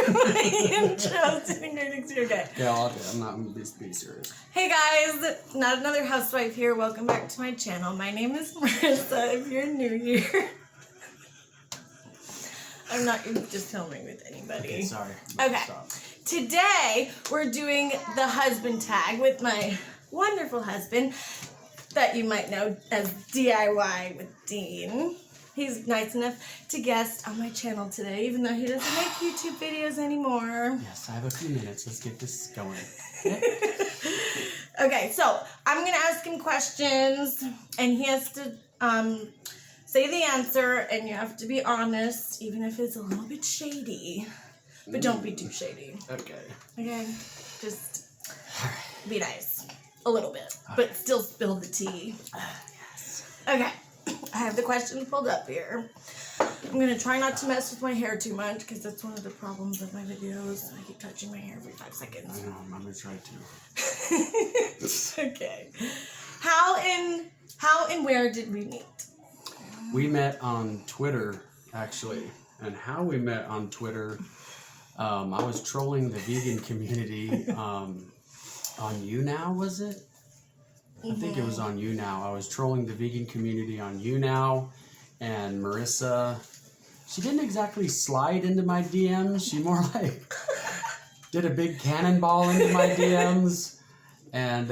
my intro. Sitting right next to you. Okay. Yeah, I'll do it. I'm not going to be serious. Hey guys, not another housewife here. Welcome back to my channel. My name is Marissa. If you're new here, I'm not just filming with anybody. Okay, sorry. Okay. Stop. Today we're doing the husband tag with my wonderful husband that you might know as DIY with Dean. He's nice enough to guest on my channel today, even though he doesn't make YouTube videos anymore. Yes, I have a few minutes. Let's get this going. Okay, so I'm going to ask him questions, and he has to say the answer, and you have to be honest, even if it's a little bit shady. But don't be too shady. Okay. Okay? Just be nice. A little bit. But still spill the tea. Yes. Okay. I have the questions pulled up here. I'm going to try not to mess with my hair too much because that's one of the problems with my videos. I keep touching my hair every 5 seconds. I know, I'm going to try to. Okay. How and where did we meet? We met on Twitter, actually. And how we met on Twitter, I was trolling the vegan community on YouNow, was it? I think it was on YouNow. I was trolling the vegan community on YouNow, and Marissa, she didn't exactly slide into my DMs. She more like did a big cannonball into my DMs and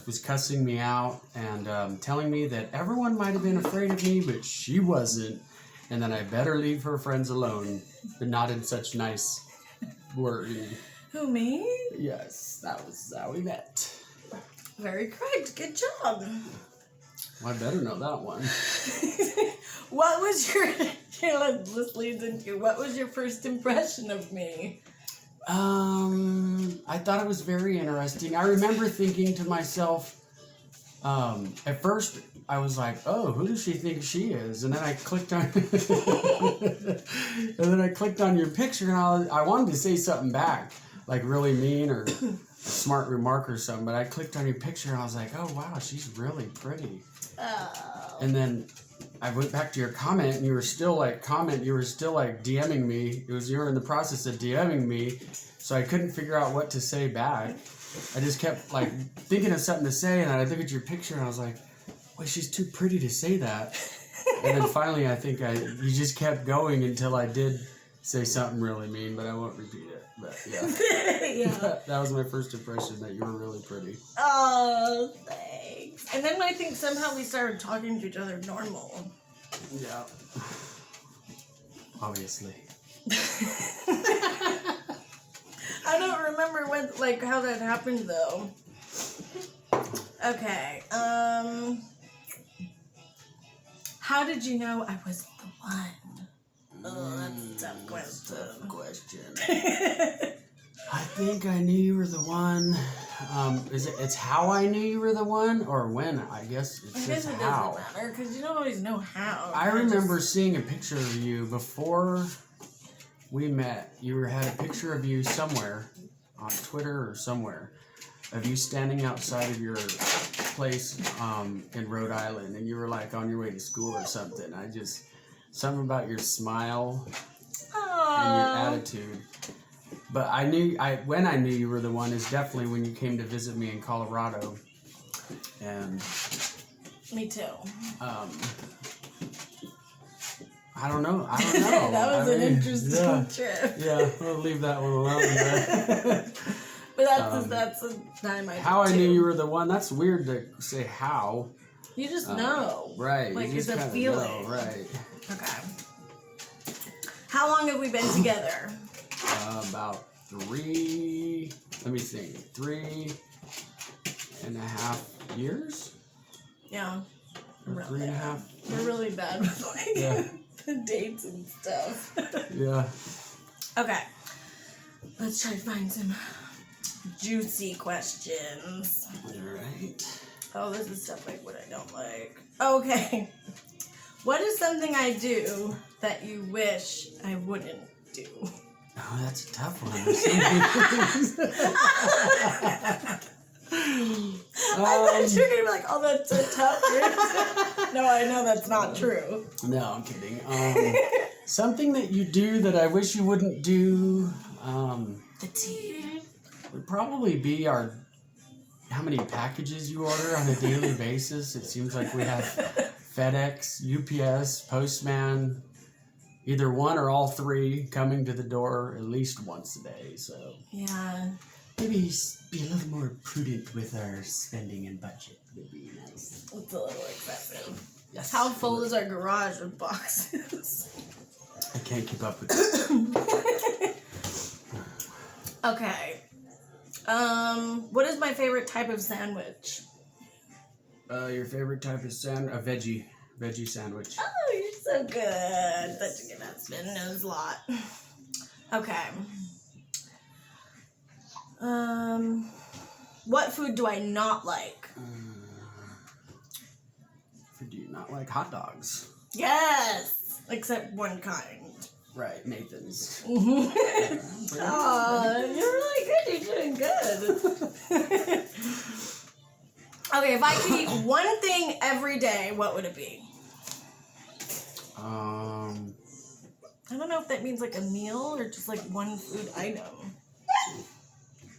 was cussing me out and telling me that everyone might have been afraid of me, but she wasn't, and that I better leave her friends alone, but not in such nice wording. Who, me? Yes, that was how we met. Very correct. Good job. Well, I better know that one. What was your... This leads into... What was your first impression of me? I thought it was very interesting. I remember thinking to myself, at first I was like, oh, who does she think she is? And then I clicked on your picture, and I wanted to say something back, like really mean or a smart remark or something, but I clicked on your picture and I was like, oh wow, she's really pretty. Oh. And then I went back to your comment, and you were still like DMing me. You were in the process of DMing me, so I couldn't figure out what to say back. I just kept like thinking of something to say, and I looked at your picture and I was like, well, she's too pretty to say that. And then finally I think you just kept going until I did say something really mean, but I won't repeat it. But yeah. Yeah. That was my first impression, that you were really pretty. Oh, thanks. And then I think somehow we started talking to each other normal. Yeah. Obviously. I don't remember how that happened though. Okay. How did you know I was the one? Oh, that's a tough question. I think I knew you were the one. It's how I knew you were the one, or when? I guess I guess it how. doesn't matter because you don't always know how. I remember seeing a picture of you before we met. You had a picture of you somewhere on Twitter or somewhere of you standing outside of your place in Rhode Island, and you were like on your way to school or something. Something about your smile and your attitude. But when I knew you were the one is definitely when you came to visit me in Colorado. And me too. I don't know. That was an interesting trip. Yeah, we'll leave that one alone. But that's a time I how I knew you were the one. That's weird to say how. You just know. Right. Like it's a feeling. Know, right. Okay. How long have we been together? About 3.5 years? Yeah. Or 3.5. We're really bad with the dates and stuff. Yeah. Okay. Let's try to find some juicy questions. Alright. Oh, this is stuff like what I don't like. Okay. What is something I do that you wish I wouldn't do? Oh, that's a tough one. I thought you were going to be like, oh, that's a tough one. No, I know that's not true. No, I'm kidding. Something that you do that I wish you wouldn't do. The tea. Would probably be how many packages you order on a daily basis. It seems like we have FedEx, UPS, Postman, either one or all three coming to the door at least once a day. So Yeah. maybe be a little more prudent with our spending and budget would be nice. It's a little excessive. Yes. How full is our garage with boxes? I can't keep up with it. Okay. What is my favorite type of sandwich? Your favorite type of a veggie sandwich. Oh, you're so good. Such a good husband. Knows a lot. Okay. What food do I not like? Do you not like hot dogs? Yes, except one kind. Right, Nathan's. Oh, you're really good. You're doing good. Okay, if I could eat one thing every day, what would it be? I don't know if that means like a meal or just like one food item.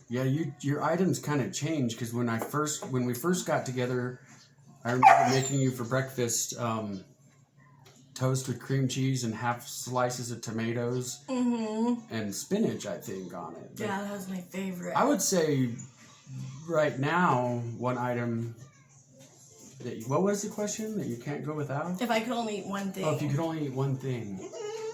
Yeah, your items kind of change because when we first got together, I remember making you for breakfast toast with cream cheese and half slices of tomatoes and spinach, I think, on it. But yeah, that was my favorite. I would say right now one item what was the question that you can't go without? If I could only eat one thing. Oh, if you could only eat one thing,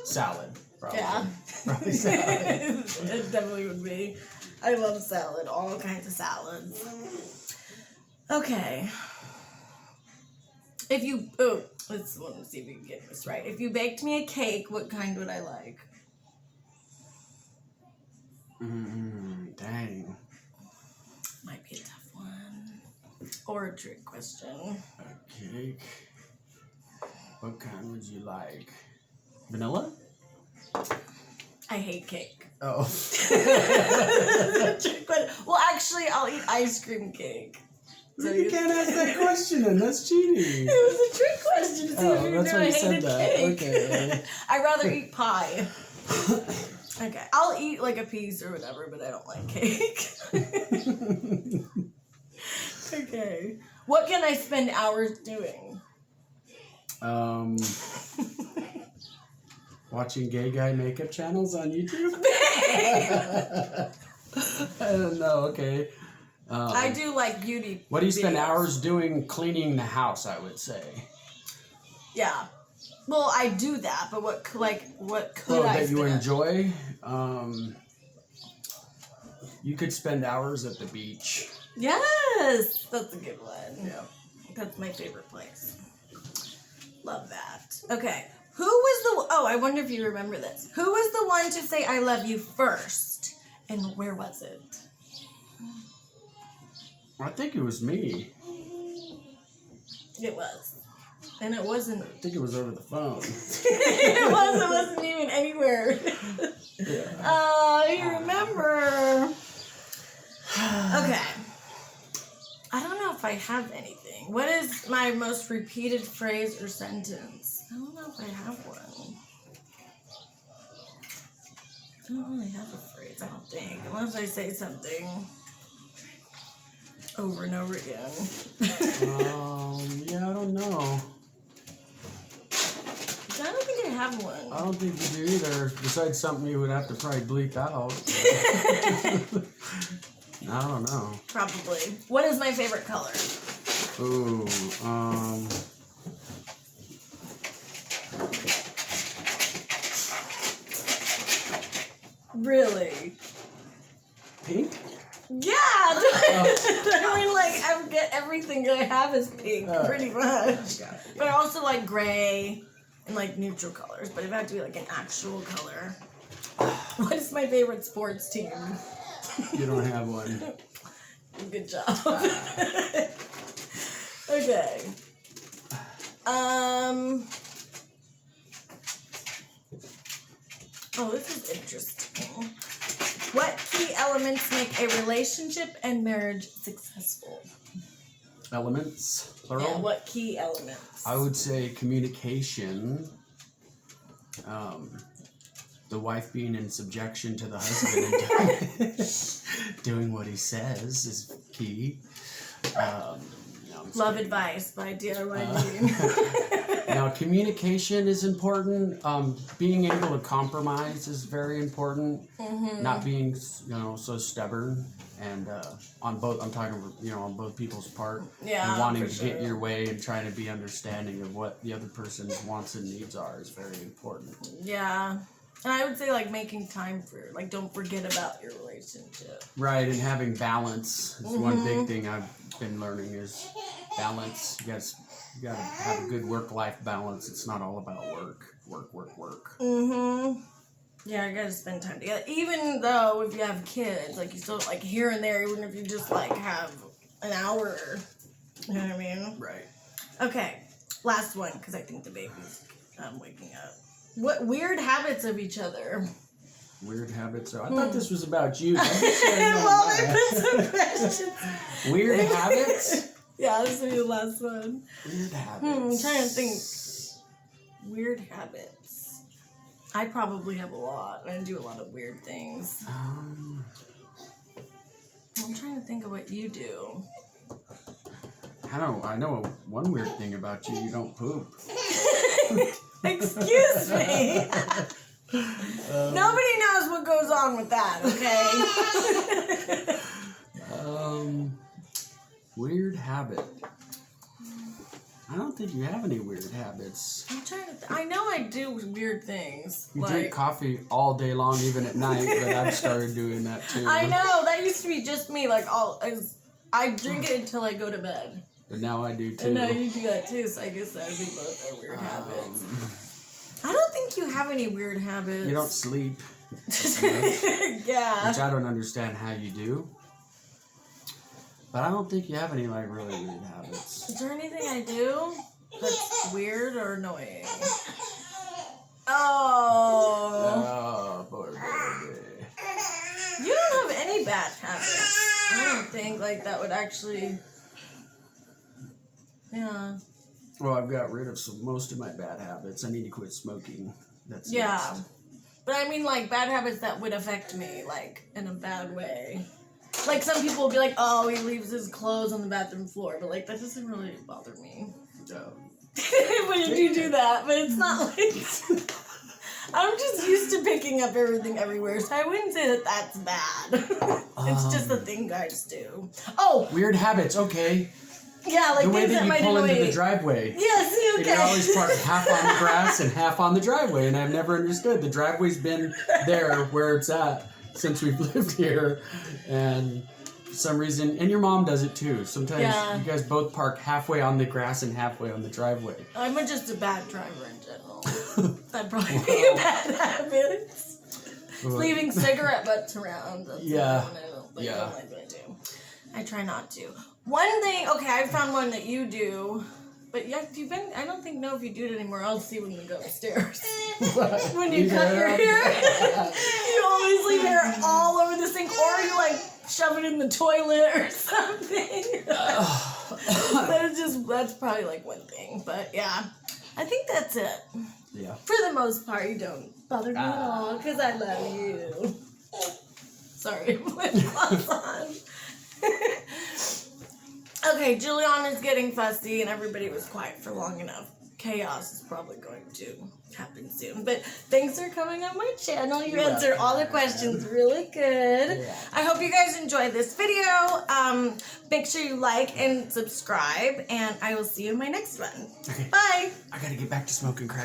salad. Probably. Yeah, Probably salad. it definitely would be. I love salad, all kinds of salads. Okay. Let's see if we can get this right. If you baked me a cake, what kind would I like? Dang. Might be a tough one. Or a trick question. A cake. What kind would you like? Vanilla? I hate cake. Oh. Trick question. Well, actually, I'll eat ice cream cake. So You can't ask that question then. That's cheating. It was a trick question to see if you that's knew why I you said hated that. cake. Okay. I'd rather eat pie. Okay, I'll eat like a piece or whatever, but I don't like cake. Okay. What can I spend hours doing? Watching gay guy makeup channels on YouTube? I don't know, okay. I do like beauty. What do you spend videos. hours doing? Cleaning the house, I would say. Yeah. Well, I do that, but what could I that you spend? enjoy? You could spend hours at the beach. Yes! That's a good one. Yeah. That's my favorite place. Love that. Okay. I wonder if you remember this. Who was the one to say I love you first? And where was it? I think it was me. It was. And it wasn't. I think it was over the phone. It wasn't even anywhere. Yeah. Oh, you remember. Okay. I don't know if I have anything. What is my most repeated phrase or sentence? I don't know if I have one. I don't really have a phrase, I don't think. Unless I say something over and over again. Yeah, I don't know. I don't think I have one. I don't think you do either. Besides something you would have to probably bleep out. I don't know. Probably. What is my favorite color? Ooh, Really? pink? Yeah! I mean, like, I get everything that I have is pink, pretty much. But I also like gray and, like, neutral colors. But if it had to be, like, an actual color. What is my favorite sports team? You don't have one. Good job. Okay. Oh, this is interesting. What key elements make a relationship and marriage successful? Elements, plural? Yeah, what key elements? I would say communication. the wife being in subjection to the husband and doing what he says is key. No, I'm just Love kidding. advice by DIY Dean. Now, communication is important. Being able to compromise is very important. Not being, so stubborn and on both. I'm talking, on both people's part. Yeah, and wanting for to sure. get your way and trying to be understanding of what the other person's wants and needs are is very important. Yeah. And I would say, like, making time for, like, don't forget about your relationship. Right, and having balance is one big thing I've been learning is balance. You gotta have a good work-life balance. It's not all about work. Yeah, you gotta spend time together. Even though if you have kids, like, you still, like, here and there, even if you just, like, have an hour. You know what I mean? Right. Okay, last one, because I think the baby's waking up. What weird habits of each other? Weird habits. So I thought this was about you. I'm just sharing Well, mine. I put some questions. Weird habits? Yeah, this will be the last one. Weird habits. I'm trying to think. Weird habits. I probably have a lot. I do a lot of weird things. I'm trying to think of what you do. I know one weird thing about you. You don't poop. Excuse me. Nobody knows what goes on with that, okay? Weird habit. I don't think you have any weird habits. I'm trying to. I know I do weird things. You like, drink coffee all day long, even at night, but I've started doing that too. I know that used to be just me. Like I drink it until I go to bed. But now I do too. And now you do that too. So I guess that would be both our weird habits. I don't think you have any weird habits. You don't sleep. Yeah. Which I don't understand how you do. But I don't think you have any like really weird habits. Is there anything I do that's weird or annoying? Oh. Oh, poor baby. You don't have any bad habits. I don't think like that would actually. Yeah. Well, I've got rid of most of my bad habits. I need to quit smoking. That's Yeah. next. But I mean like bad habits that would affect me, like in a bad way. Like some people will be like, oh, he leaves his clothes on the bathroom floor, but like that doesn't really bother me. When you do that, but it's not like I'm just used to picking up everything everywhere, so I wouldn't say that that's bad. It's just a thing guys do. Oh, Weird habits, okay. yeah, like The way things that you might pull annoy into you. the driveway. Yeah, see, And okay. you're always parked half on the grass and half on the driveway, and I've never understood. The driveway's been there where it's at since we've lived here, and for some reason, and your mom does it too. Sometimes Yeah. you guys both park halfway on the grass and halfway on the driveway. I'm just a bad driver in general. That'd probably be a bad habit. Leaving cigarette butts around. That's Yeah. one I don't like, Yeah. don't like what I do. I try not to. One thing, okay, I found one that you do, but yeah, I don't know if you do it anymore. I'll see when we go upstairs. When you cut your hair, you always leave hair all over the sink, or you like shove it in the toilet or something. That's probably like one thing, but yeah, I think that's it. Yeah. For the most part, you don't bother me at all because I love you. Sorry, my gloves on. Okay, Julian is getting fussy and everybody was quiet for long enough. Chaos is probably going to happen soon. But thanks for coming on my channel. You answered all the questions really good. Yeah. I hope you guys enjoyed this video. Make sure you like and subscribe, and I will see you in my next one. Okay. Bye. I gotta get back to smoking crack.